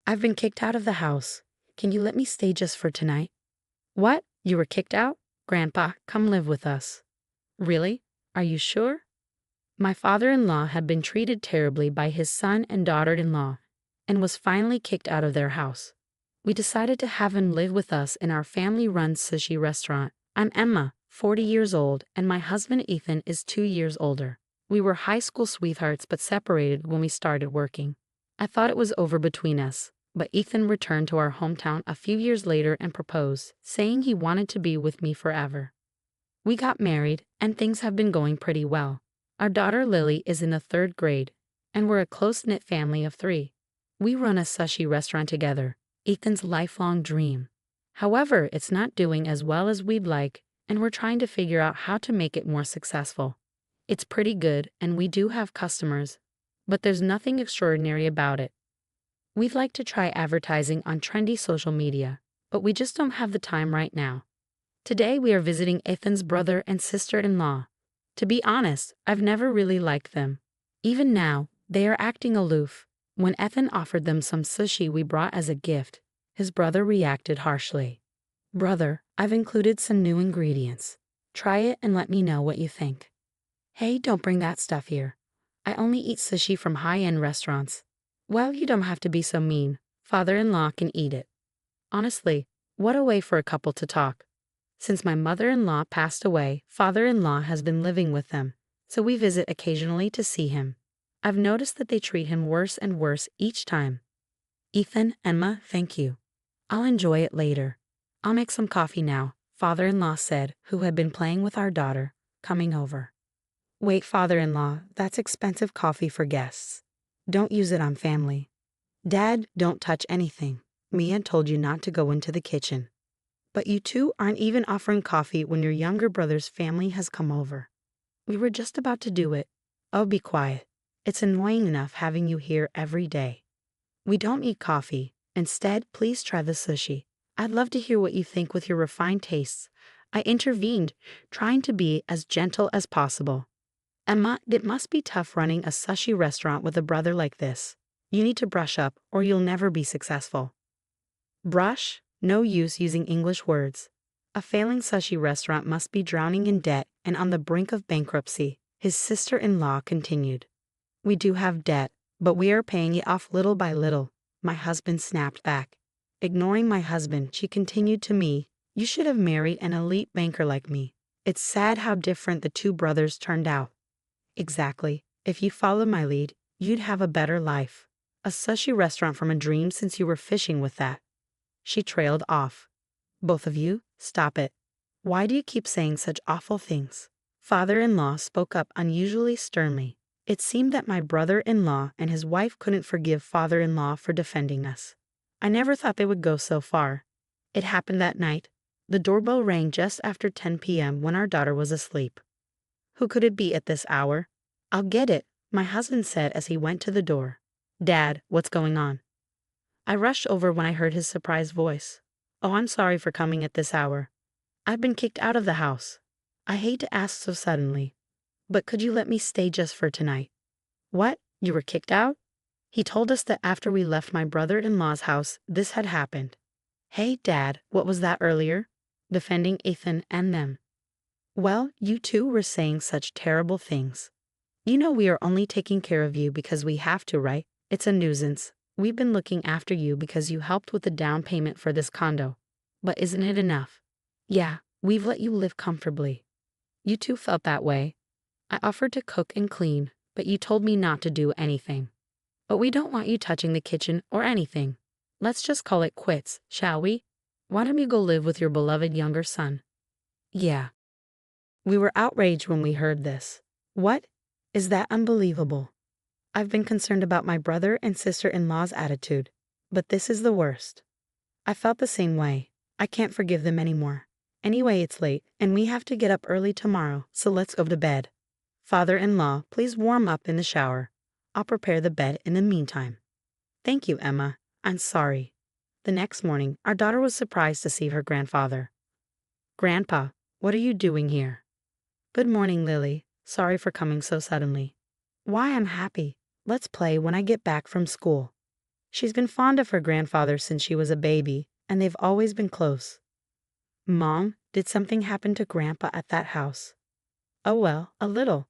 I've been kicked out of the house. Can you let me stay just for tonight? What? You were kicked out? Grandpa, come live with us. Really? Are you sure? My father-in-law had been treated terribly by his son and daughter-in-law and was finally kicked out of their house. We decided to have him live with us in our family-run sushi restaurant. I'm Emma, 40 years old, and my husband Ethan is 2 years older. We were high school sweethearts but separated when we started working. I thought it was over between us, but Ethan returned to our hometown a few years later and proposed, saying he wanted to be with me forever. We got married, and things have been going pretty well. Our daughter Lily is in the 3rd grade, and we're a close-knit family of 3. We run a sushi restaurant together, Ethan's lifelong dream. However, it's not doing as well as we'd like, and we're trying to figure out how to make it more successful. It's pretty good, and we do have customers, but there's nothing extraordinary about it. We'd like to try advertising on trendy social media, but we just don't have the time right now. Today we are visiting Ethan's brother and sister-in-law. To be honest, I've never really liked them. Even now, they are acting aloof. When Ethan offered them some sushi we brought as a gift, his brother reacted harshly. Brother, I've included some new ingredients. Try it and let me know what you think. Hey, don't bring that stuff here. I only eat sushi from high-end restaurants. Well, you don't have to be so mean. Father-in-law can eat it. Honestly, what a way for a couple to talk. Since my mother-in-law passed away, father-in-law has been living with them, so we visit occasionally to see him. I've noticed that they treat him worse and worse each time. Ethan, Emma, thank you. I'll enjoy it later. I'll make some coffee now, father-in-law said, who had been playing with our daughter, coming over. Wait, father-in-law, that's expensive coffee for guests. Don't use it on family. Dad, don't touch anything. Mia told you not to go into the kitchen. But you two aren't even offering coffee when your younger brother's family has come over. We were just about to do it. Oh, be quiet. It's annoying enough having you here every day. We don't eat coffee. Instead, please try the sushi. I'd love to hear what you think with your refined tastes. I intervened, trying to be as gentle as possible. Emma, it must be tough running a sushi restaurant with a brother like this. You need to brush up or you'll never be successful. Brush? No use using English words. A failing sushi restaurant must be drowning in debt and on the brink of bankruptcy, his sister-in-law continued. We do have debt, but we are paying it off little by little, my husband snapped back. Ignoring my husband, she continued to me, you should have married an elite banker like me. It's sad how different the 2 brothers turned out. Exactly. If you followed my lead, you'd have a better life. A sushi restaurant from a dream since you were fishing with that. She trailed off. Both of you, stop it. Why do you keep saying such awful things? Father-in-law spoke up unusually sternly. It seemed that my brother-in-law and his wife couldn't forgive father-in-law for defending us. I never thought they would go so far. It happened that night. The doorbell rang just after 10 p.m. when our daughter was asleep. Who could it be at this hour? I'll get it, my husband said as he went to the door. Dad, what's going on? I rushed over when I heard his surprised voice. Oh, I'm sorry for coming at this hour. I've been kicked out of the house. I hate to ask so suddenly, but could you let me stay just for tonight? What? You were kicked out? He told us that after we left my brother-in-law's house, this had happened. Hey, Dad, what was that earlier? Defending Ethan and them. Well, you two were saying such terrible things. You know we are only taking care of you because we have to, right? It's a nuisance. We've been looking after you because you helped with the down payment for this condo. But isn't it enough? Yeah, we've let you live comfortably. You two felt that way. I offered to cook and clean, but you told me not to do anything. But we don't want you touching the kitchen or anything. Let's just call it quits, shall we? Why don't you go live with your beloved younger son? Yeah. We were outraged when we heard this. What? Is that unbelievable? I've been concerned about my brother and sister-in-law's attitude, but this is the worst. I felt the same way. I can't forgive them anymore. Anyway, it's late, and we have to get up early tomorrow, so let's go to bed. Father-in-law, please warm up in the shower. I'll prepare the bed in the meantime. Thank you, Emma. I'm sorry. The next morning, our daughter was surprised to see her grandfather. Grandpa, what are you doing here? Good morning, Lily. Sorry for coming so suddenly. Why, I'm happy. Let's play when I get back from school. She's been fond of her grandfather since she was a baby, and they've always been close. Mom, did something happen to Grandpa at that house? Oh well, a little.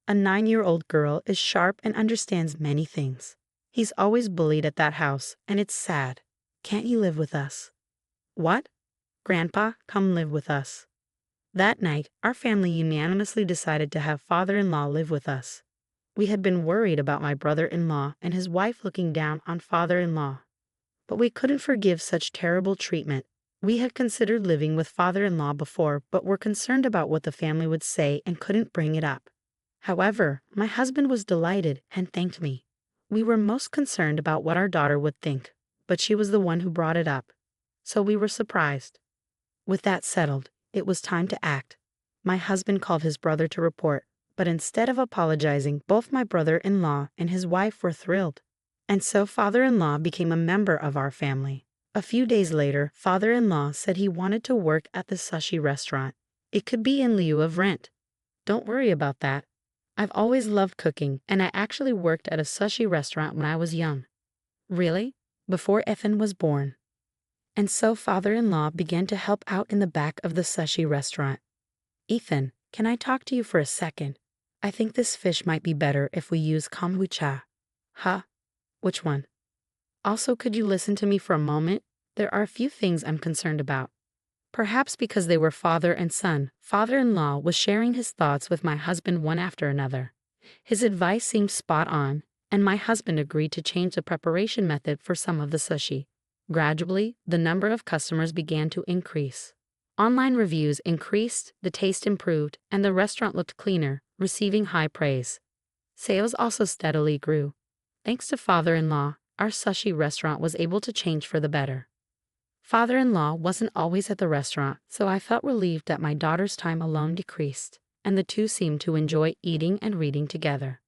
A 9-year-old girl is sharp and understands many things. He's always bullied at that house, and it's sad. Can't he live with us? What? Grandpa, come live with us. That night, our family unanimously decided to have father-in-law live with us. We had been worried about my brother-in-law and his wife looking down on father-in-law. But we couldn't forgive such terrible treatment. We had considered living with father-in-law before, but were concerned about what the family would say and couldn't bring it up. However, my husband was delighted and thanked me. We were most concerned about what our daughter would think, but she was the one who brought it up. So we were surprised. With that settled, it was time to act. My husband called his brother to report, but instead of apologizing, both my brother-in-law and his wife were thrilled. And so father-in-law became a member of our family. A few days later, father-in-law said he wanted to work at the sushi restaurant. It could be in lieu of rent. Don't worry about that. I've always loved cooking, and I actually worked at a sushi restaurant when I was young. Really? Before Ethan was born. And so father-in-law began to help out in the back of the sushi restaurant. Ethan, can I talk to you for a second? I think this fish might be better if we use kombucha. Huh? Which one? Also, could you listen to me for a moment? There are a few things I'm concerned about. Perhaps because they were father and son, father-in-law was sharing his thoughts with my husband one after another. His advice seemed spot on, and my husband agreed to change the preparation method for some of the sushi. Gradually, the number of customers began to increase. Online reviews increased, the taste improved, and the restaurant looked cleaner, receiving high praise. Sales also steadily grew. Thanks to father-in-law, our sushi restaurant was able to change for the better. Father-in-law wasn't always at the restaurant, so I felt relieved that my daughter's time alone decreased, and the two seemed to enjoy eating and reading together.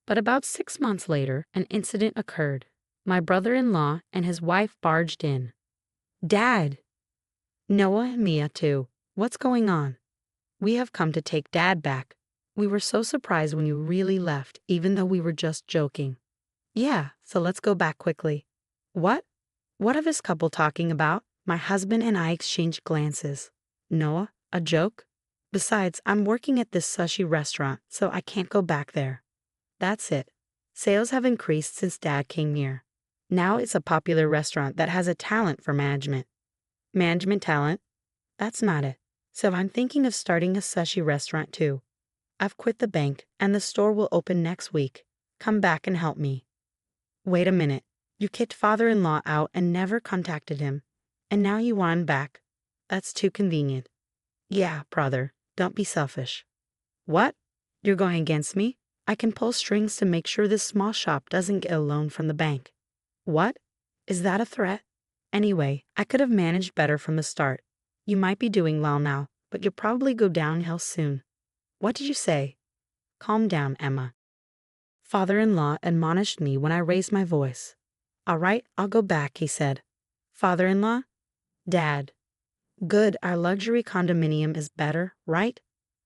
But about 6 months later, an incident occurred. My brother-in-law and his wife barged in. Dad! Noah and Mia too. What's going on? We have come to take Dad back. We were so surprised when you really left, even though we were just joking. Yeah, so let's go back quickly. What? What are this couple talking about? My husband and I exchanged glances. Noah, a joke? Besides, I'm working at this sushi restaurant, so I can't go back there. That's it. Sales have increased since Dad came here. Now it's a popular restaurant that has a talent for management. Management talent? That's not it. So I'm thinking of starting a sushi restaurant too. I've quit the bank, and the store will open next week. Come back and help me. Wait a minute. You kicked father-in-law out and never contacted him. And now you want him back. That's too convenient. Yeah, brother, don't be selfish. What? You're going against me? I can pull strings to make sure this small shop doesn't get a loan from the bank. What? Is that a threat? Anyway, I could have managed better from the start. You might be doing well now, but you'll probably go downhill soon. What did you say? Calm down, Emma. Father-in-law admonished me when I raised my voice. All right, I'll go back, he said. Father-in-law? Dad. Good, our luxury condominium is better, right?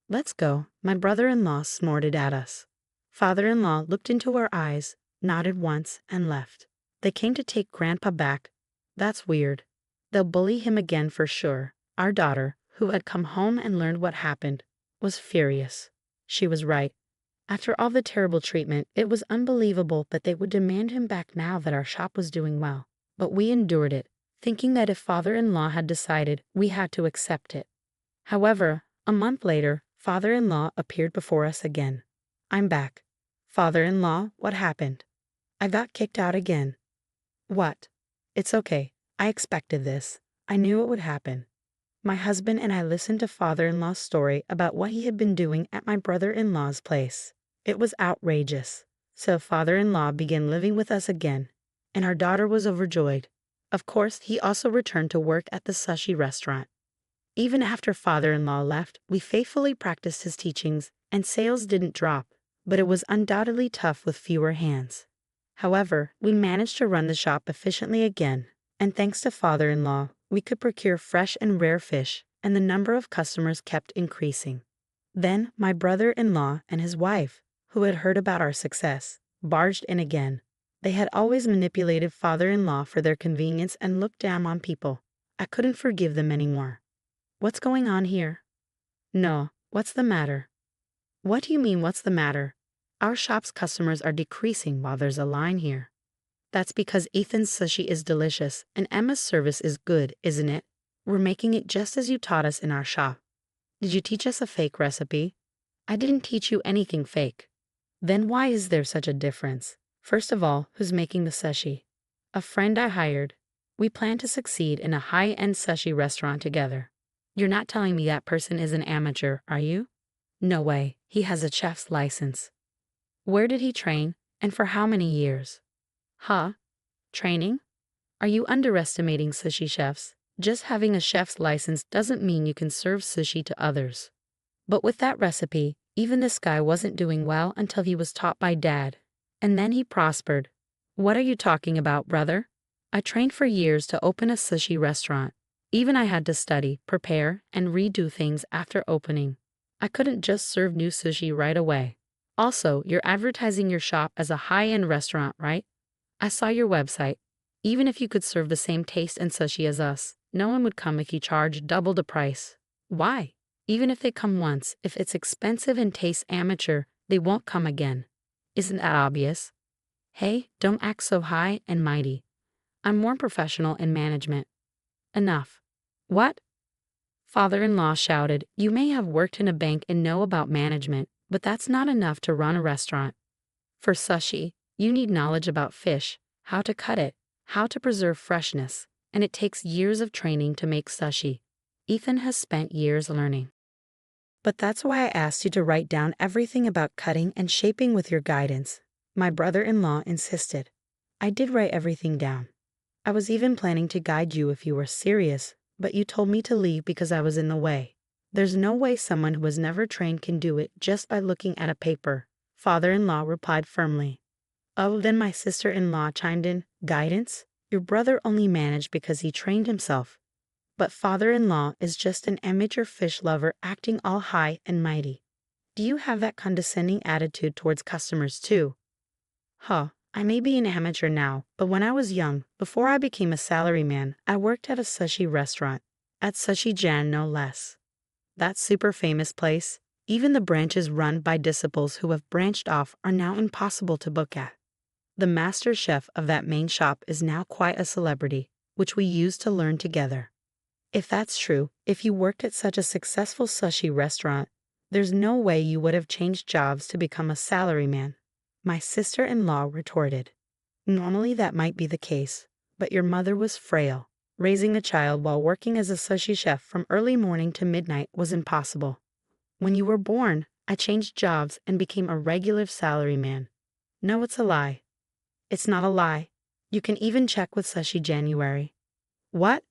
Let's go, my brother-in-law snorted at us. Father-in-law looked into our eyes, nodded once, and left. They came to take Grandpa back. That's weird. They'll bully him again for sure. Our daughter, who had come home and learned what happened, was furious. She was right. After all the terrible treatment, it was unbelievable that they would demand him back now that our shop was doing well. But we endured it, thinking that if father-in-law had decided, we had to accept it. However, a month later, father-in-law appeared before us again. I'm back. Father-in-law, what happened? I got kicked out again. What? It's okay. I expected this. I knew it would happen. My husband and I listened to father-in-law's story about what he had been doing at my brother-in-law's place. It was outrageous. So father-in-law began living with us again, and our daughter was overjoyed. Of course, he also returned to work at the sushi restaurant. Even after father-in-law left, we faithfully practiced his teachings, and sales didn't drop, but it was undoubtedly tough with fewer hands. However, we managed to run the shop efficiently again, and thanks to father-in-law, we could procure fresh and rare fish, and the number of customers kept increasing. Then my brother-in-law and his wife, who had heard about our success, barged in again. They had always manipulated father-in-law for their convenience and looked down on people. I couldn't forgive them anymore. What's going on here? No, what's the matter? What do you mean, what's the matter? Our shop's customers are decreasing while there's a line here. That's because Ethan's sushi is delicious and Emma's service is good, isn't it? We're making it just as you taught us in our shop. Did you teach us a fake recipe? I didn't teach you anything fake. Then why is there such a difference? First of all, who's making the sushi? A friend I hired. We plan to succeed in a high-end sushi restaurant together. You're not telling me that person is an amateur, are you? No way, he has a chef's license. Where did he train, and for how many years? Huh? Training? Are you underestimating sushi chefs? Just having a chef's license doesn't mean you can serve sushi to others. But with that recipe, even this guy wasn't doing well until he was taught by Dad. And then he prospered. What are you talking about, brother? I trained for years to open a sushi restaurant. Even I had to study, prepare, and redo things after opening. I couldn't just serve new sushi right away. Also, you're advertising your shop as a high-end restaurant, right? I saw your website. Even if you could serve the same taste and sushi as us, no one would come if you charged double the price. Why? Even if they come once, if it's expensive and tastes amateur, they won't come again. Isn't that obvious? Hey, don't act so high and mighty. I'm more professional in management. Enough. What? Father-in-law shouted, you may have worked in a bank and know about management, but that's not enough to run a restaurant. For sushi, you need knowledge about fish, how to cut it, how to preserve freshness, and it takes years of training to make sushi. Ethan has spent years learning. But that's why I asked you to write down everything about cutting and shaping with your guidance. My brother-in-law insisted. I did write everything down. I was even planning to guide you if you were serious, but you told me to leave because I was in the way. There's no way someone who was never trained can do it just by looking at a paper, father-in-law replied firmly. Oh, then my sister-in-law chimed in, guidance? Your brother only managed because he trained himself. But father-in-law is just an amateur fish lover acting all high and mighty. Do you have that condescending attitude towards customers too? Huh, I may be an amateur now, but when I was young, before I became a salaryman, I worked at a sushi restaurant, at Sushi Jan no less. That super famous place, even the branches run by disciples who have branched off are now impossible to book at. The master chef of that main shop is now quite a celebrity, which we used to learn together. If that's true, if you worked at such a successful sushi restaurant, there's no way you would have changed jobs to become a salaryman, my sister-in-law retorted. Normally that might be the case, but your mother was frail. Raising a child while working as a sushi chef from early morning to midnight was impossible. When you were born, I changed jobs and became a regular salaryman. No, it's a lie. It's not a lie. You can even check with Sushi January. What?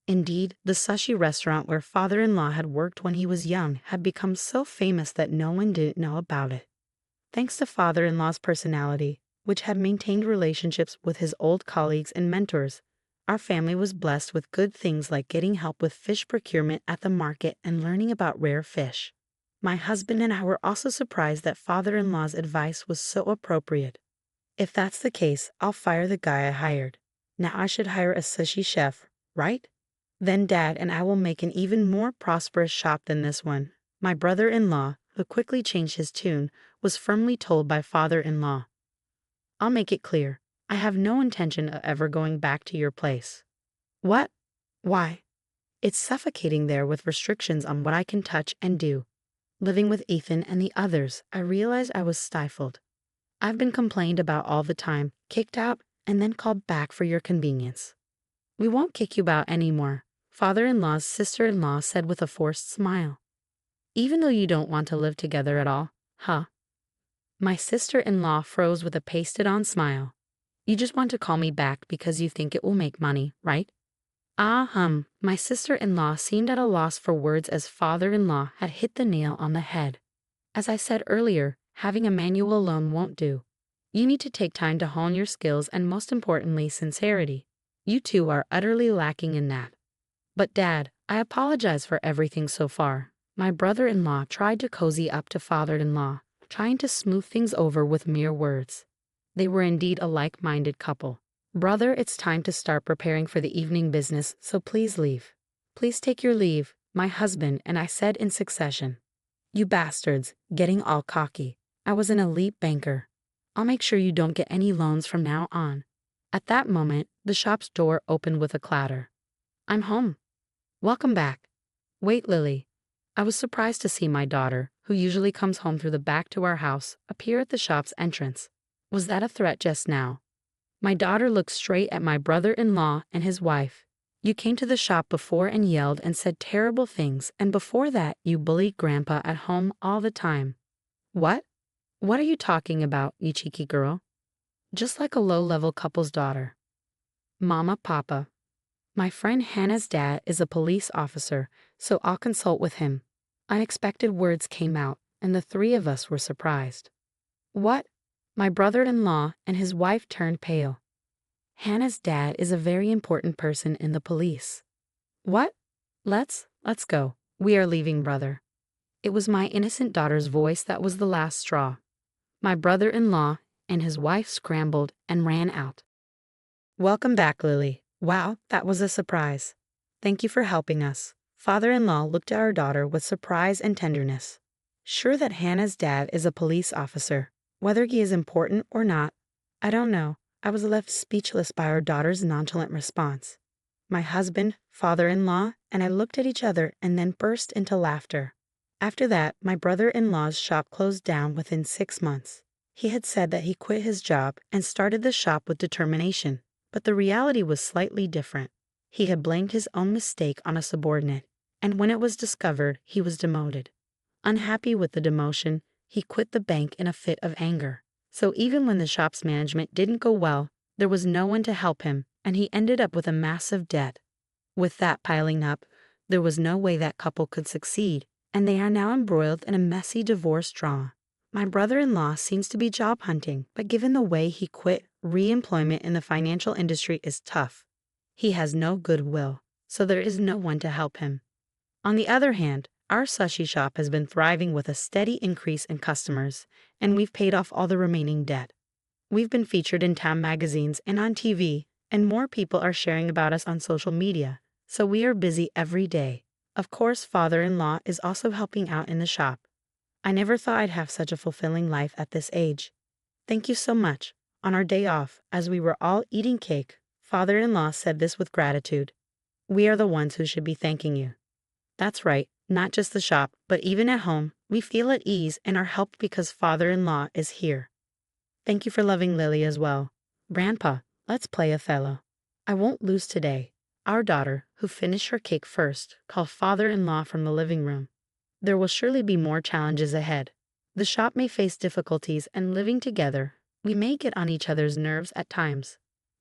Indeed, the sushi restaurant where father-in-law had worked when he was young had become so famous that no one didn't know about it. Thanks to father-in-law's personality, which had maintained relationships with his old colleagues and mentors, our family was blessed with good things like getting help with fish procurement at the market and learning about rare fish. My husband and I were also surprised that father-in-law's advice was so appropriate. If that's the case, I'll fire the guy I hired. Now I should hire a sushi chef, right? Then Dad and I will make an even more prosperous shop than this one. My brother-in-law, who quickly changed his tune, was firmly told by father-in-law. I'll make it clear. I have no intention of ever going back to your place. What? Why? It's suffocating there with restrictions on what I can touch and do. Living with Ethan and the others, I realized I was stifled. I've been complained about all the time, kicked out, and then called back for your convenience. We won't kick you out anymore, father-in-law's sister-in-law said with a forced smile. Even though you don't want to live together at all, huh? My sister-in-law froze with a pasted-on smile. You just want to call me back because you think it will make money, right? My sister-in-law seemed at a loss for words as father-in-law had hit the nail on the head. As I said earlier, having a manual alone won't do. You need to take time to hone your skills and most importantly, sincerity. You two are utterly lacking in that. But Dad, I apologize for everything so far. My brother-in-law tried to cozy up to father-in-law, trying to smooth things over with mere words. They were indeed a like-minded couple. Brother, it's time to start preparing for the evening business, so please leave. Please take your leave, my husband and I said in succession. You bastards, getting all cocky. I was an elite banker. I'll make sure you don't get any loans from now on. At that moment, the shop's door opened with a clatter. I'm home. Welcome back. Wait, Lily. I was surprised to see my daughter, who usually comes home through the back to our house, appear at the shop's entrance. Was that a threat just now? My daughter looked straight at my brother-in-law and his wife. You came to the shop before and yelled and said terrible things, and before that you bullied Grandpa at home all the time. What? What are you talking about, you cheeky girl? Just like a low-level couple's daughter. Mama, Papa. My friend Hannah's dad is a police officer, so I'll consult with him. Unexpected words came out, and the three of us were surprised. What? My brother-in-law and his wife turned pale. Hannah's dad is a very important person in the police. What? Let's go. We are leaving, brother. It was my innocent daughter's voice that was the last straw. My brother-in-law and his wife scrambled and ran out. Welcome back, Lily. Wow, that was a surprise. Thank you for helping us. Father-in-law looked at our daughter with surprise and tenderness. Sure that Hannah's dad is a police officer. Whether he is important or not, I don't know. I was left speechless by our daughter's nonchalant response. My husband, father-in-law, and I looked at each other and then burst into laughter. After that, my brother-in-law's shop closed down within 6 months. He had said that he quit his job and started the shop with determination, but the reality was slightly different. He had blamed his own mistake on a subordinate, and when it was discovered, he was demoted. Unhappy with the demotion, he quit the bank in a fit of anger. So even when the shop's management didn't go well, there was no one to help him, and he ended up with a massive debt. With that piling up, there was no way that couple could succeed, and they are now embroiled in a messy divorce drama. My brother-in-law seems to be job hunting, but given the way he quit, re-employment in the financial industry is tough. He has no goodwill, so there is no one to help him. On the other hand, our sushi shop has been thriving with a steady increase in customers, and we've paid off all the remaining debt. We've been featured in town magazines and on TV, and more people are sharing about us on social media, so we are busy every day. Of course, father-in-law is also helping out in the shop. I never thought I'd have such a fulfilling life at this age. Thank you so much. On our day off, as we were all eating cake, father-in-law said this with gratitude. We are the ones who should be thanking you. That's right, not just the shop, but even at home, we feel at ease and are helped because father-in-law is here. Thank you for loving Lily as well. Grandpa, let's play Othello. I won't lose today. Our daughter, who finished her cake first, called father-in-law from the living room. There will surely be more challenges ahead. The shop may face difficulties, and living together, we may get on each other's nerves at times.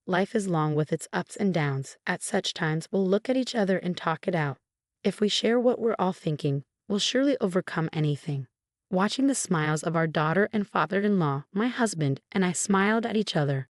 Life is long with its ups and downs. At such times, we'll look at each other and talk it out. If we share what we're all thinking, we'll surely overcome anything. Watching the smiles of our daughter and father-in-law, my husband and I smiled at each other.